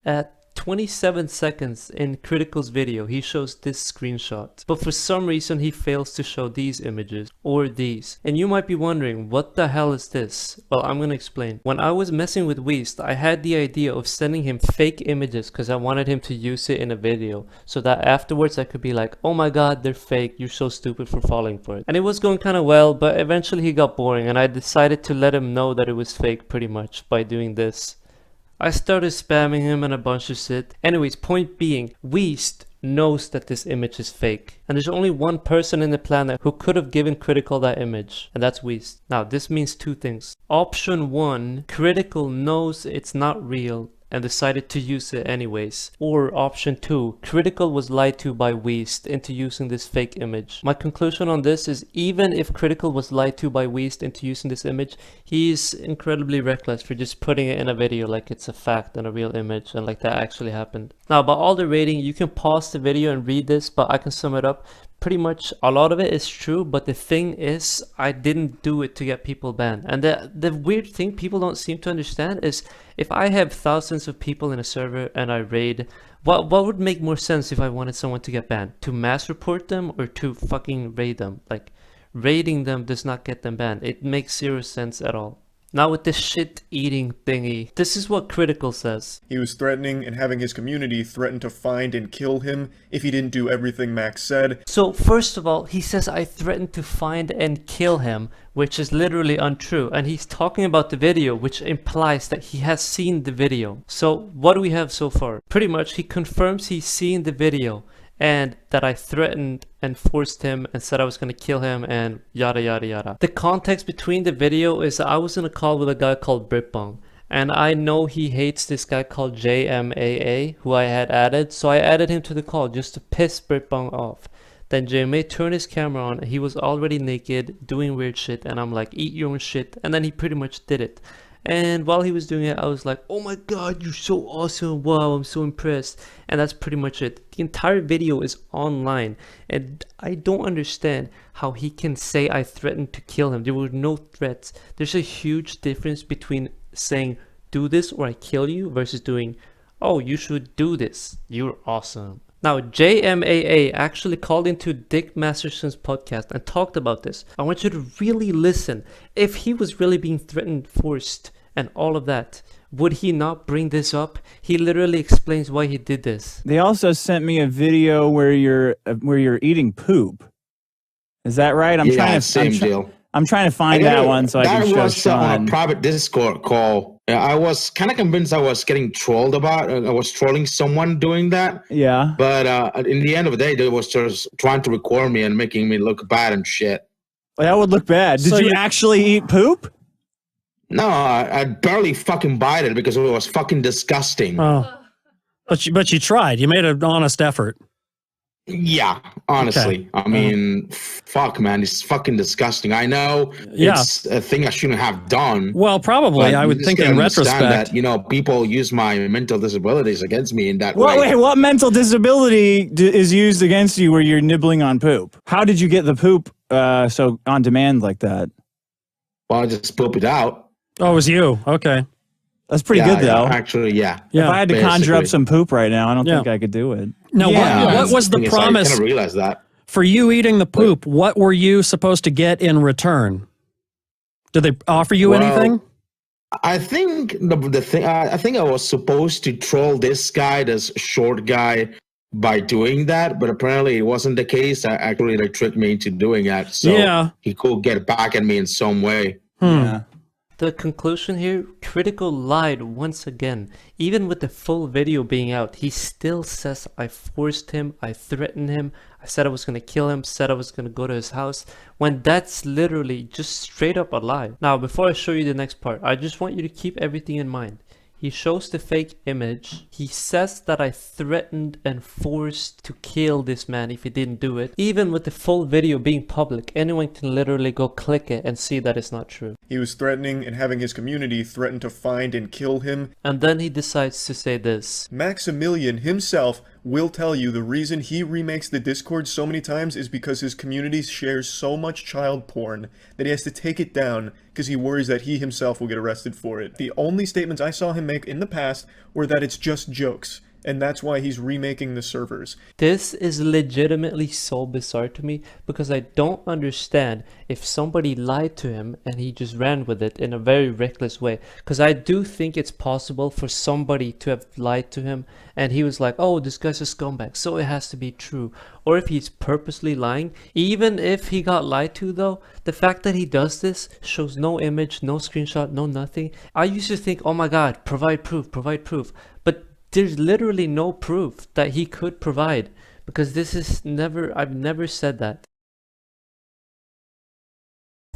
At 27 seconds in Critical's video, he shows this screenshot, but for some reason he fails to show these images or these. And you might be wondering, what the hell is this? Well, I'm gonna explain. When I was messing with Weast, I had the idea of sending him fake images because I wanted him to use it in a video so that afterwards I could be like, oh my god, they're fake, you're so stupid for falling for it. And it was going kind of well, but eventually he got boring and I decided to let him know that it was fake pretty much by doing this. I started spamming him and a bunch of shit. Anyways, point being, Weast knows that this image is fake. And there's only one person in the planet who could have given Critical that image, and that's Weast. Now, this means two things. Option 1, Critical knows it's not real and decided to use it anyways. Or option 2, Critical was lied to by Weast into using this fake image. My conclusion on this is, even if Critical was lied to by Weast into using this image, he's incredibly reckless for just putting it in a video like it's a fact and a real image and like that actually happened. Now, about all the rating, you can pause the video and read this, but I can sum it up. Pretty much a lot of it is true, but the thing is, I didn't do it to get people banned. And the weird thing people don't seem to understand is, if I have thousands of people in a server and I raid, what would make more sense if I wanted someone to get banned? To mass report them or to fucking raid them? Like, raiding them does not get them banned. It makes zero sense at all. Now with this shit eating thingy, this is what Critical says. He was threatening and having his community threaten to find and kill him if he didn't do everything Max said. So first of all, he says I threatened to find and kill him, which is literally untrue. And he's talking about the video, which implies that he has seen the video. So what do we have so far? Pretty much he confirms he's seen the video and that I threatened and forced him and said I was going to kill him and yada yada yada. The context between the video is I was in a call with a guy called Britbong, and I know he hates this guy called JMAA who I had added, so I added him to the call just to piss Britbong off. Then JMA turned his camera on, he was already naked doing weird shit, and I'm like, eat your own shit, and then he pretty much did it. And while he was doing it, I was like, oh my god, you're so awesome, wow, I'm so impressed. And that's pretty much it. The entire video is online, and I don't understand how he can say I threatened to kill him. There were no threats. There's a huge difference between saying do this or I kill you versus doing, oh, you should do this, you're awesome. Now, JMAA actually called into Dick Masterson's podcast and talked about this. I want you to really listen. If he was really being threatened, forced, and all of that, would he not bring this up? He literally explains why he did this. They also sent me a video where you're eating poop. Is that right? I'm trying to find that one so I can show Sean. That was on a private Discord call. I was kind of convinced I was getting trolled about. I was trolling someone doing that. Yeah. But in the end of the day, they was just trying to record me and making me look bad and shit. Well, that would look bad. Did you actually eat poop? No, I barely fucking bite it because it was fucking disgusting. Oh. But you tried. You made an honest effort. Yeah, honestly. Okay. I mean, fuck, man, it's fucking disgusting. I know it's a thing I shouldn't have done. Well, probably. I would think in retrospect that, you know, people use my mental disabilities against me in that way. Wait, what mental disability is used against you where you're nibbling on poop? How did you get the poop so on demand like that? Well, I just poop it out. Oh, it was you. Okay. That's pretty good, though. Actually, yeah. If I had to conjure up some poop right now, I don't think I could do it. Now, what was the promise? I kind of realized that. For you eating the poop, what were you supposed to get in return? Did they offer you anything? I think I think I was supposed to troll this guy, this short guy, by doing that, but apparently it wasn't the case. Actually, they tricked me into doing that, so he could get back at me in some way. Yeah. The conclusion here, Critical lied once again. Even with the full video being out, he still says I forced him, I threatened him, I said I was going to kill him, said I was going to go to his house, when that's literally just straight up a lie. Now, before I show you the next part, I just want you to keep everything in mind. He shows the fake image. He says that I threatened and forced to kill this man if he didn't do it. Even with the full video being public, anyone can literally go click it and see that it's not true. He was threatening and having his community threaten to find and kill him. And then he decides to say this. Maximilian himself will tell you the reason he remakes the Discord so many times is because his community shares so much child porn that he has to take it down because he worries that he himself will get arrested for it. The only statements I saw him make in the past were that it's just jokes, and that's why he's remaking the servers. This is legitimately so bizarre to me because I don't understand if somebody lied to him and he just ran with it in a very reckless way. Because I do think it's possible for somebody to have lied to him and he was like, oh, this guy's a scumbag, so it has to be true. Or if he's purposely lying. Even if he got lied to though, the fact that he does this shows no image, no screenshot, no nothing. I used to think, oh my god, provide proof, provide proof. But there's literally no proof that he could provide because this is I've never said that.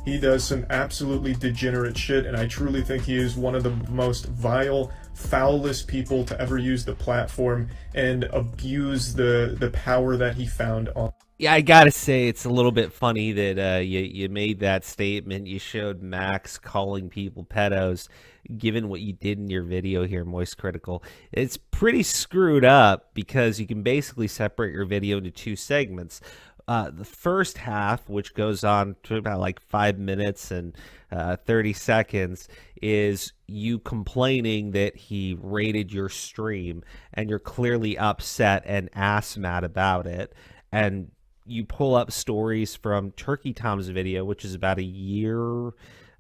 He does some absolutely degenerate shit, and I truly think he is one of the most vile, foulest people to ever use the platform and abuse the power that he found on. Yeah, I gotta say, it's a little bit funny that you made that statement. You showed Max calling people pedos, given what you did in your video here, Moist Critical. It's pretty screwed up because you can basically separate your video into two segments. The first half, which goes on to about like 5 minutes and 30 seconds, is you complaining that he raided your stream and you're clearly upset and ass mad about it. And you pull up stories from Turkey Tom's video, which is about a year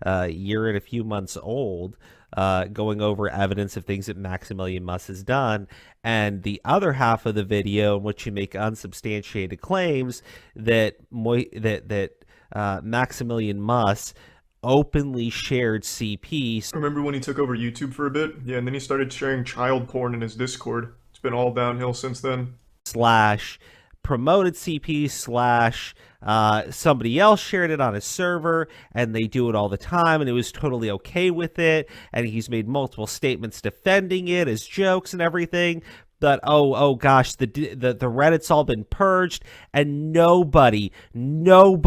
and a few months old, going over evidence of things that Maximilian Muss has done. And the other half of the video in which you make unsubstantiated claims that Maximilian Muss openly shared CP. Remember when he took over YouTube for a bit? Yeah, and then he started sharing child porn in his Discord. It's been all downhill since then. Slash promoted CP slash somebody else shared it on his server, and they do it all the time, and it was totally okay with it, and he's made multiple statements defending it as jokes and everything. But oh gosh, the Reddit's all been purged, and nobody has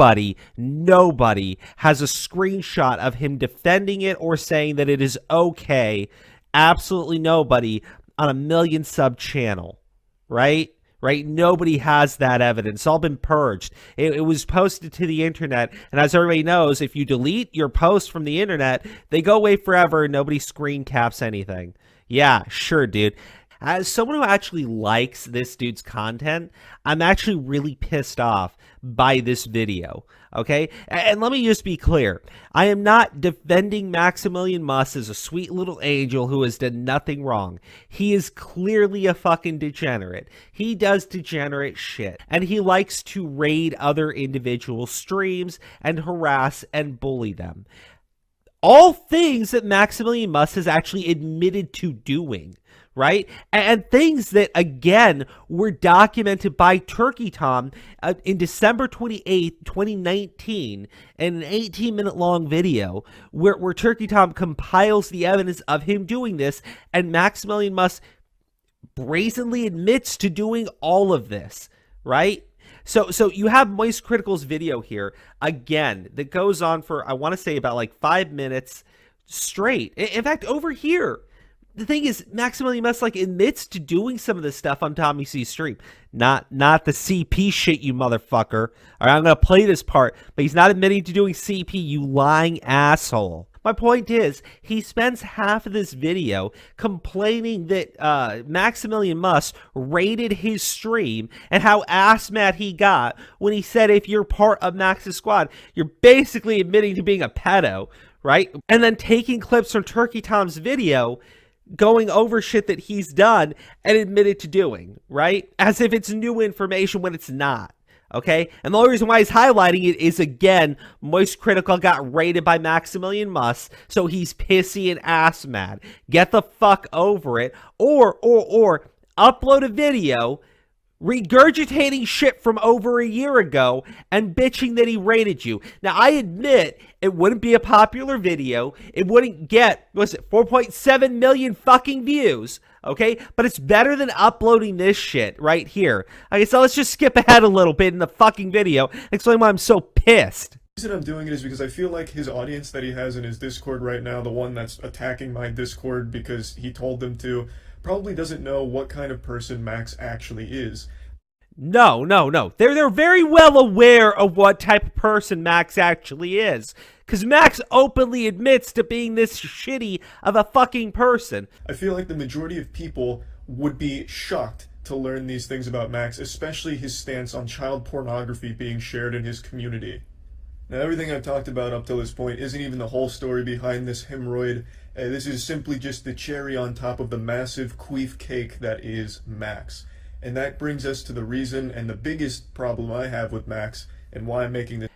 a screenshot of him defending it or saying that it is okay. Absolutely nobody on a 1 million sub channel, right? Nobody has that evidence. It's all been purged. It was posted to the internet. And as everybody knows, if you delete your post from the internet, they go away forever and nobody screen caps anything. Yeah, sure, dude. As someone who actually likes this dude's content, I'm actually really pissed off by this video, okay? And let me just be clear. I am not defending Maximilian Muss as a sweet little angel who has done nothing wrong. He is clearly a fucking degenerate. He does degenerate shit. And he likes to raid other individual streams and harass and bully them. All things that Maximilian Muss has actually admitted to doing. Right? And things that, again, were documented by Turkey Tom in December 28th, 2019, in an 18-minute long video where Turkey Tom compiles the evidence of him doing this, and Maximilian Muss brazenly admits to doing all of this, right? So you have Moist Critical's video here, again, that goes on for, I want to say, about like 5 minutes straight. In fact, over here, the thing is, Maximilian Muss like admits to doing some of this stuff on Tommy C's stream. Not the CP shit, you motherfucker. All right, I'm going to play this part, but he's not admitting to doing CP, you lying asshole. My point is, he spends half of this video complaining that Maximilian Muss raided his stream and how ass mad he got when he said if you're part of Max's squad, you're basically admitting to being a pedo, right? And then taking clips from Turkey Tom's video, going over shit that he's done and admitted to doing, right? As if it's new information when it's not, okay? And the only reason why he's highlighting it is, again, Moist Critical got raided by Maximilian Muss, so he's pissy and ass mad. Get the fuck over it, or upload a video regurgitating shit from over a year ago and bitching that he raided you. Now, I admit it wouldn't be a popular video. It wouldn't get, what's it, 4.7 million fucking views, okay? But it's better than uploading this shit right here. Okay, so let's just skip ahead a little bit in the fucking video and explain why I'm so pissed. The reason I'm doing it is because I feel like his audience that he has in his Discord right now, the one that's attacking my Discord because he told them to, probably doesn't know what kind of person Max actually is. No. They're very well aware of what type of person Max actually is. Because Max openly admits to being this shitty of a fucking person. I feel like the majority of people would be shocked to learn these things about Max, especially his stance on child pornography being shared in his community. Now, everything I've talked about up till this point isn't even the whole story behind this hemorrhoid. This is simply just the cherry on top of the massive queef cake that is Max. And that brings us to the reason and the biggest problem I have with Max and why I'm making this.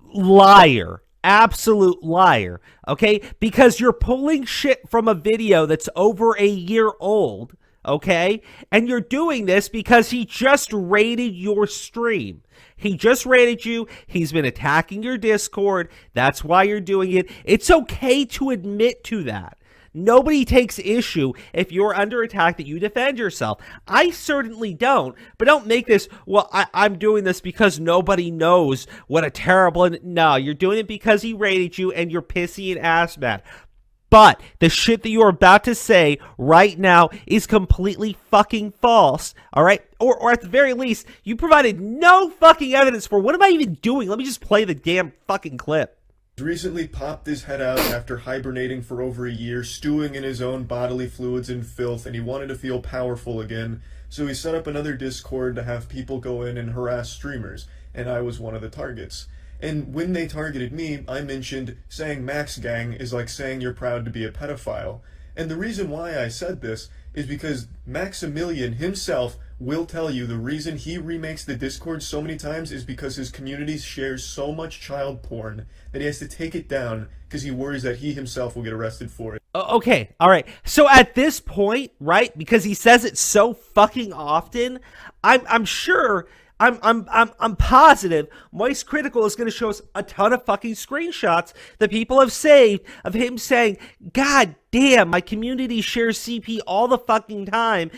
Liar. Absolute liar. Okay? Because you're pulling shit from a video that's over a year old. Okay? And you're doing this because he just raided your stream. He just raided you. He's been attacking your Discord. That's why you're doing it. It's okay to admit to that. Nobody takes issue if you're under attack that you defend yourself. I certainly don't, but don't make this, well, I'm doing this because nobody knows what a terrible, no, you're doing it because he raided you and you're pissy and ass mad. But the shit that you're about to say right now is completely fucking false, all right? Or at the very least, you provided no fucking evidence for what am I even doing? Let me just play the damn fucking clip. Recently popped his head out after hibernating for over a year, stewing in his own bodily fluids and filth, and he wanted to feel powerful again, so he set up another Discord to have people go in and harass streamers, and I was one of the targets. And when they targeted me, I mentioned saying Max Gang is like saying you're proud to be a pedophile. And the reason why I said this is because Maximilian himself will tell you the reason he remakes the Discord so many times is because his community shares so much child porn that he has to take it down because he worries that he himself will get arrested for it. Okay, all right. So at this point, right, because he says it so fucking often, I'm sure, I'm positive Moist Critical is going to show us a ton of fucking screenshots that people have saved of him saying, God damn, my community shares CP all the fucking time.